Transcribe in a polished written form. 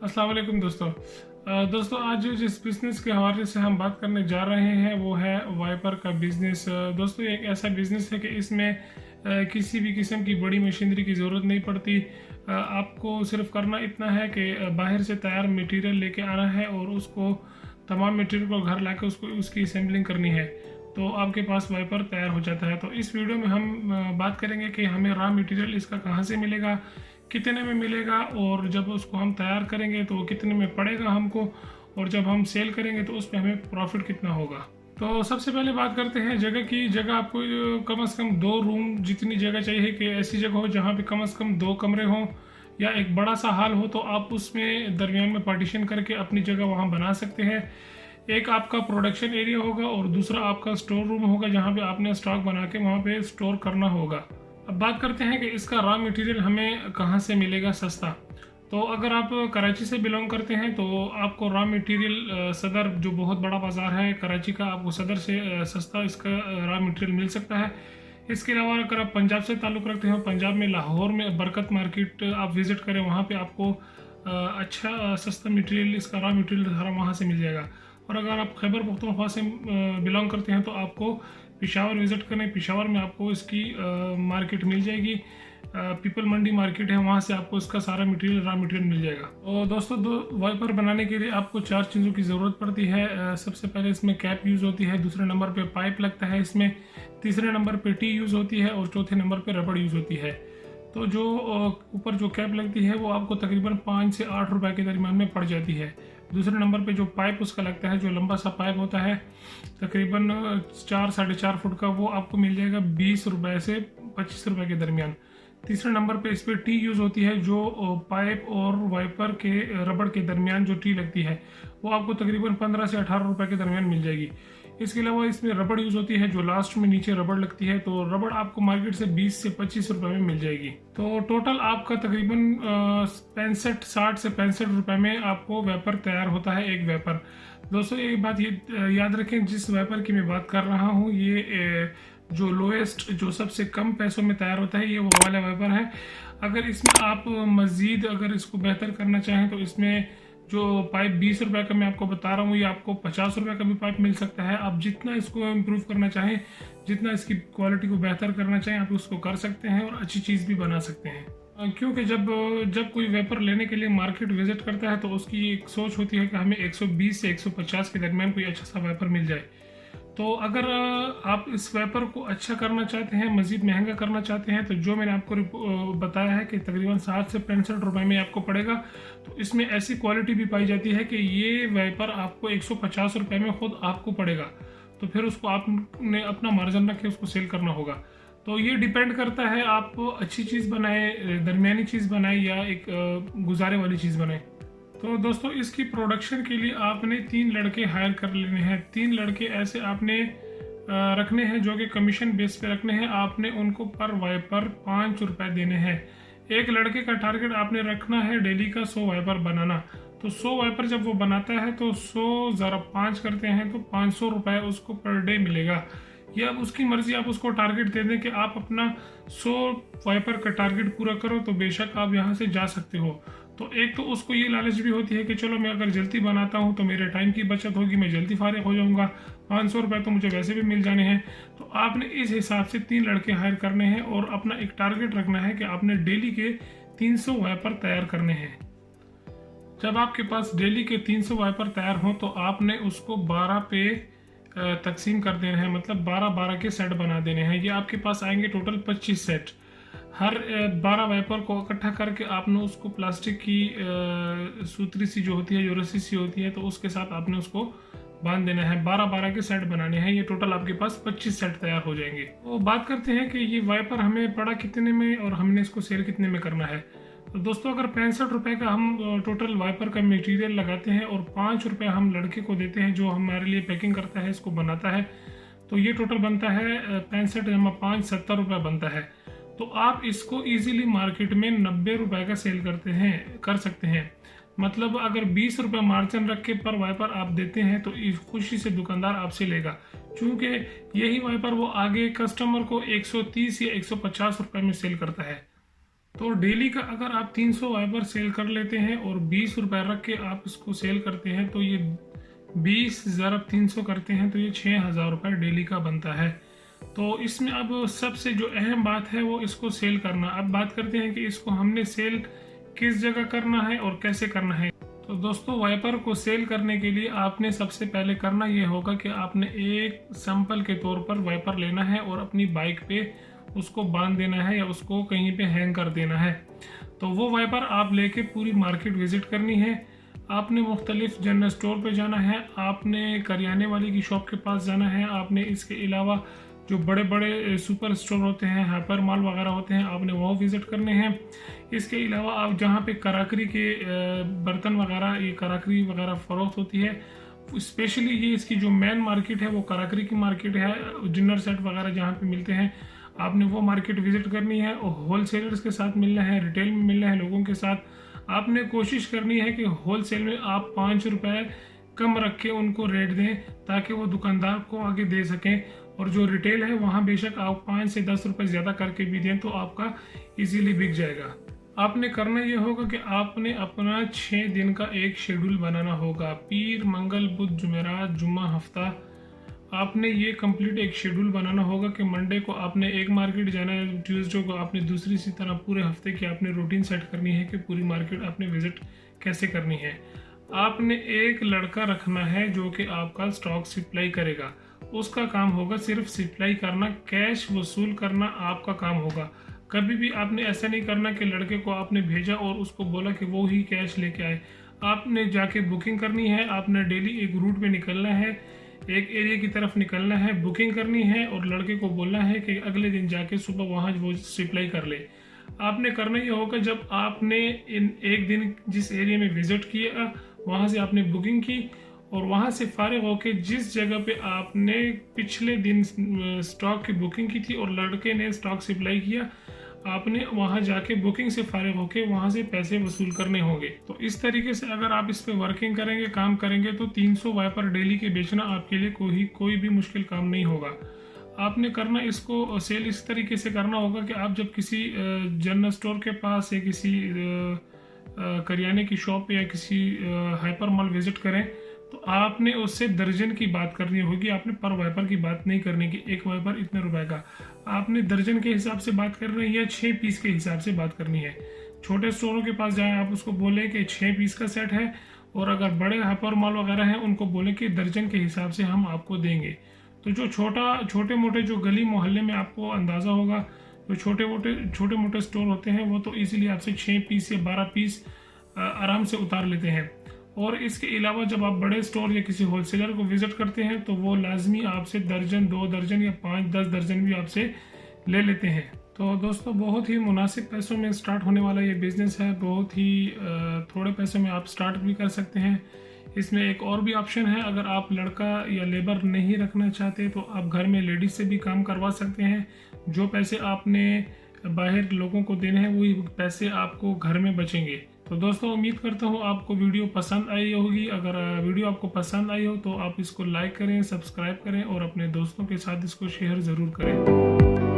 अस्सलाम वालेकुम दोस्तों। आज जिस बिज़नेस के हवाले से हम बात करने जा रहे हैं वो है वाइपर का बिज़नेस। दोस्तों, ये एक ऐसा बिज़नेस है कि इसमें किसी भी किस्म की बड़ी मशीनरी की ज़रूरत नहीं पड़ती। आपको सिर्फ करना इतना है कि बाहर से तैयार मटेरियल लेके आना है और उसको तमाम मटेरियल को घर लाके उसको उसकी असेंबलिंग करनी है, तो आपके पास वाइपर तैयार हो जाता है। तो इस वीडियो में हम बात करेंगे कि हमें रॉ मटेरियल इसका कहाँ से मिलेगा, कितने में मिलेगा, और जब उसको हम तैयार करेंगे तो कितने में पड़ेगा हमको, और जब हम सेल करेंगे तो उस पर हमें प्रॉफिट कितना होगा। तो सबसे पहले बात करते हैं जगह की। जगह आपको कम से कम 2 रूम जितनी जगह चाहिए कि ऐसी जगह हो जहाँ पे कम से कम 2 कमरे हों या एक बड़ा सा हॉल हो, तो आप उसमें दरमियान में पार्टीशन करके अपनी जगह वहाँ बना सकते हैं। एक आपका प्रोडक्शन एरिया होगा और दूसरा आपका स्टोर रूम होगा जहाँ पे आपने स्टॉक बना के वहाँ पे स्टोर करना होगा। अब बात करते हैं कि इसका रॉ मटेरियल हमें कहाँ से मिलेगा सस्ता। तो अगर आप कराची से बिलोंग करते हैं तो आपको रॉ मटेरियल सदर, जो बहुत बड़ा बाज़ार है कराची का, आपको सदर से सस्ता इसका रॉ मटेरियल मिल सकता है। इसके अलावा अगर आप पंजाब से ताल्लुक़ रखते हो, पंजाब में लाहौर में बरकत मार्केट आप विज़िट करें, वहाँ पे आपको अच्छा सस्ता मटेरियल, इसका रॉ मटेरियल सारा वहाँ से मिल जाएगा। और अगर आप खैबर पख्तूनख्वा से बिलोंग करते हैं तो आपको पेशावर विज़िट करें, पेशावर में आपको इसकी मार्केट मिल जाएगी। पीपल मंडी मार्केट है, वहाँ से आपको इसका सारा मटेरियल, रॉ मटेरियल मिल जाएगा। और दोस्तों, वाइपर बनाने के लिए आपको 4 चीज़ों की ज़रूरत पड़ती है। सबसे पहले इसमें कैप यूज़ होती है, दूसरे नंबर पे पाइप लगता है इसमें, तीसरे नंबर पे टी यूज़ होती है और चौथे नंबर पे रबड़ यूज़ होती है। तो जो ऊपर जो कैप लगती है वो आपको तकरीबन 5 से 8 रुपए के दरमियान में पड़ जाती है। दूसरे नंबर पे जो पाइप उसका लगता है, जो लंबा सा पाइप होता है तकरीबन 4 साढ़े 4 फुट का, वो आपको मिल जाएगा 20 रुपए से 25 रुपए के दरमियान। तीसरे नंबर पे इस पर टी यूज़ होती है, जो पाइप और वाइपर के रबड़ के दरमियान जो टी लगती है वो आपको तकरीबन 15 से 18 रुपए के दरमियान मिल जाएगी। इसके अलावा इसमें रबड़ यूज़ होती है, जो लास्ट में नीचे रबड़ लगती है, तो रबड़ आपको मार्केट से 20 से 25 रुपए में मिल जाएगी। तो टोटल आपका तकरीबन 60 से 65 रुपए में आपको वेपर तैयार होता है, एक वेपर। दोस्तों, एक बात ये याद रखें, जिस वेपर की मैं बात कर रहा हूँ ये जो लोएस्ट, जो सबसे कम पैसों में तैयार होता है, ये वो वाला वेपर है। अगर इसमें आप मज़ीद अगर इसको बेहतर करना चाहें तो इसमें जो पाइप 20 रुपए का मैं आपको बता रहा हूँ, ये आपको 50 रुपए का भी पाइप मिल सकता है। आप जितना इसको इम्प्रूव करना चाहें, जितना इसकी क्वालिटी को बेहतर करना चाहें, आप उसको कर सकते हैं और अच्छी चीज़ भी बना सकते हैं। क्योंकि जब कोई वेपर लेने के लिए मार्केट विजिट करता है तो उसकी एक सोच होती है कि हमें 120 से 150 के दरमियान कोई अच्छा सा वेपर मिल जाए। तो अगर आप इस वेपर को अच्छा करना चाहते हैं, मज़ीद महंगा करना चाहते हैं, तो जो मैंने आपको बताया है कि तकरीबन 60 से 65 रुपए में आपको पड़ेगा। तो इसमें ऐसी क्वालिटी भी पाई जाती है कि ये वेपर आपको 150 रुपए में खुद आपको पड़ेगा। तो फिर उसको आपने अपना मार्जिन रख के उसको सेल करना होगा। तो ये डिपेंड करता है, आप अच्छी चीज़ बनाए, दरमियानी चीज़ बनाए या एक गुजारे वाली चीज़ बनाए। तो दोस्तों, इसकी प्रोडक्शन के लिए आपने 3 लड़के हायर कर लेने हैं। 3 लड़के ऐसे आपने रखने हैं जो कि कमीशन बेस पे रखने हैं। आपने उनको पर वाइपर 5 रुपए देने हैं। एक लड़के का टारगेट आपने रखना है डेली का 100 वाइपर बनाना। तो 100 वाइपर जब वो बनाता है तो 100 ज़रा 5 करते हैं तो 500 रुपये उसको पर डे मिलेगा। या उसकी मर्जी, आप उसको टारगेट दे दें कि आप अपना 100 वाइपर का टारगेट पूरा करो तो बेशक आप यहाँ से जा सकते हो। तो एक तो उसको ये लालच भी होती है कि चलो मैं अगर जल्दी बनाता हूँ तो मेरे टाइम की बचत होगी, मैं जल्दी फारिग हो जाऊँगा, 500 रुपये तो मुझे वैसे भी मिल जाने हैं। तो आपने इस हिसाब से 3 लड़के हायर करने हैं और अपना एक टारगेट रखना है कि आपने डेली के 300 वाइपर तैयार करने हैं। जब आपके पास डेली के 300 वाइपर तैयार हों तो आपने उसको 12 पे तकसीम कर देना है, मतलब 12-12 के सेट बना देने हैं। ये आपके पास आएंगे टोटल 25 सेट। हर 12 वाइपर को इकट्ठा करके आपने उसको प्लास्टिक की सूतरी सी जो होती है, जो रस्सी सी होती है, तो उसके साथ आपने उसको बांध देना है। 12-12 के सेट बनाने हैं। ये टोटल आपके पास 25 सेट तैयार हो जाएंगे। तो बात करते हैं कि ये वाइपर हमें पड़ा कितने में और हमने इसको सेल कितने में करना है। तो दोस्तों, अगर 65 रुपये का हम टोटल वाइपर का मटेरियल लगाते हैं और 5 रुपये हम लड़के को देते हैं जो हमारे लिए पैकिंग करता है, इसको बनाता है, तो ये टोटल बनता है 65 जमा 5 70 रुपये बनता है। तो आप इसको इजीली मार्केट में 90 रुपये का सेल कर सकते हैं। मतलब अगर 20 रुपये मार्जिन रख के पर वाइपर आप देते हैं तो खुशी से दुकानदार आपसे लेगा, क्योंकि यही वाइपर वो आगे कस्टमर को 130 या 150 रुपये में सेल करता है। तो डेली का अगर आप 300 वाइपर सेल कर लेते हैं और 20 रुपए रख के आप इसको सेल करते हैं तो ये 20 ज़रब 300 करते हैं तो ये 6,000 रुपये डेली का बनता है। तो इसमें अब सबसे जो अहम बात है वो इसको सेल करना। अब बात करते हैं कि इसको हमने सेल किस जगह करना है और कैसे करना है। तो दोस्तों, वाइपर को सेल करने के लिए आपने सबसे पहले करना ये होगा कि आपने एक सैंपल के तौर पर वाइपर लेना है और अपनी बाइक पे उसको बांध देना है या उसको कहीं पे हैंग कर देना है। तो वो वाइपर आप लेके पूरी मार्केट विजिट करनी है। आपने मुख्तलिफ जनरल स्टोर पे जाना है, आपने करियाने वाली की शॉप के पास जाना है, आपने इसके अलावा जो बड़े बड़े सुपर स्टोर होते हैं, हाइपर मॉल वगैरह होते हैं, आपने वो विज़िट करने हैं। इसके अलावा आप जहाँ पे कराकरी के बर्तन वगैरह, ये कराकरी वगैरह फ़रोख्त होती है, स्पेशली ये इसकी जो मेन मार्केट है वो कराकरी की मार्केट है। डिनर सेट वगैरह जहाँ पे मिलते हैं, आपने वो मार्केट विज़िट करनी है और होल सेलर्स के साथ मिलना है, रिटेल में मिलना है लोगों के साथ। आपने कोशिश करनी है कि होल सेल में आप 5 रुपये कम रख के उनको रेट दें ताकि वो दुकानदार को आगे दे सकें। और जो रिटेल है वहाँ बेशक आप 5 से 10 रुपये ज़्यादा करके भी दें तो आपका इजीली बिक जाएगा। आपने करना ये होगा कि आपने अपना 6 दिन का एक शेड्यूल बनाना होगा। पीर, मंगल, बुध, जुमेरात, जुम्मा, हफ्ता, आपने ये कंप्लीट एक शेड्यूल बनाना होगा कि मंडे को आपने एक मार्केट जाना है, ट्यूसडे को आपने दूसरी, इसी तरह पूरे हफ्ते की आपने रूटीन सेट करनी है कि पूरी मार्केट आपने विजिट कैसे करनी है। आपने एक लड़का रखना है जो कि आपका स्टॉक सप्लाई करेगा। उसका काम होगा सिर्फ सप्लाई करना, कैश वसूल करना आपका काम होगा। कभी भी आपने ऐसा नहीं करना कि लड़के को आपने भेजा और उसको बोला कि वो ही कैश लेके आए। आपने जाके बुकिंग करनी है, आपने डेली एक रूट पे निकलना है, एक एरिया की तरफ निकलना है, बुकिंग करनी है और लड़के को बोलना है कि अगले दिन जाके सुबह वहाँ वो सप्लाई कर ले। आपने करना ये होगा, जब आपने इन एक दिन जिस एरिया में विजिट किया वहाँ से आपने बुकिंग की और वहाँ से फारिग होके जिस जगह पे आपने पिछले दिन स्टॉक की बुकिंग की थी और लड़के ने स्टॉक सप्लाई किया, आपने वहाँ जाके बुकिंग से फारिग होके वहाँ से पैसे वसूल करने होंगे। तो इस तरीके से अगर आप इस पे वर्किंग करेंगे, काम करेंगे, तो 300 वाइपर डेली के बेचना आपके लिए कोई भी मुश्किल काम नहीं होगा। आपने करना इसको सेल इस तरीके से करना होगा कि आप जब किसी जनरल स्टोर के पास या किसी करियाने की शॉप या किसी हाइपर मॉल विजिट करें तो आपने उससे दर्जन की बात करनी होगी। आपने पर वाइपर की बात नहीं करनी कि एक वाइपर इतने रुपए का, आपने दर्जन के हिसाब से बात करनी है या 6 पीस के हिसाब से बात करनी है। छोटे स्टोरों के पास जाएं, आप उसको बोलें कि 6 पीस का सेट है, और अगर बड़े हाइपर मॉल वगैरह हैं उनको बोलें कि दर्जन के हिसाब से हम आपको देंगे। तो जो छोटे मोटे जो गली मोहल्ले में आपको अंदाज़ा होगा, जो छोटे मोटे स्टोर होते हैं वो तो इजीली आपसे 6 पीस या 12 पीस आराम से उतार लेते हैं। और इसके अलावा जब आप बड़े स्टोर या किसी होलसेलर को विजिट करते हैं तो वो लाजमी आपसे दर्जन, 2 दर्जन या 5-10 दर्जन भी आपसे ले लेते हैं। तो दोस्तों, बहुत ही मुनासिब पैसों में स्टार्ट होने वाला ये बिज़नेस है। बहुत ही थोड़े पैसों में आप स्टार्ट भी कर सकते हैं। इसमें एक और भी ऑप्शन है, अगर आप लड़का या लेबर नहीं रखना चाहते तो आप घर में लेडीज से भी काम करवा सकते हैं। जो पैसे आपने बाहर लोगों को देने हैं वही पैसे आपको घर में बचेंगे। तो दोस्तों, उम्मीद करता हूँ आपको वीडियो पसंद आई होगी। अगर वीडियो आपको पसंद आई हो तो आप इसको लाइक करें, सब्सक्राइब करें और अपने दोस्तों के साथ इसको शेयर ज़रूर करें।